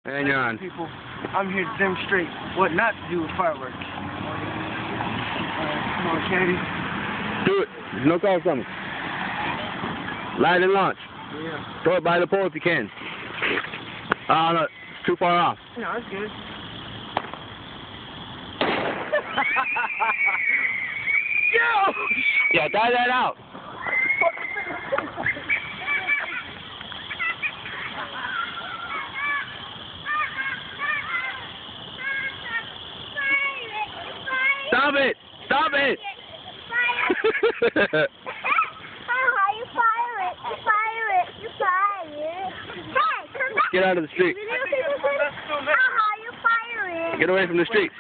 And you're on. People, I'm here to demonstrate what not to do with fireworks. Come on, Kennedy. Do it. There's no call coming. Light and launch. Yeah. Throw it by the pole if you can. Oh, no. It's too far off. No, that's good. Yeah, tie that out. Stop it! Stop it! You fire it! You fire it! Hey, come back! Get out of the street. You fire it! Get away from the street.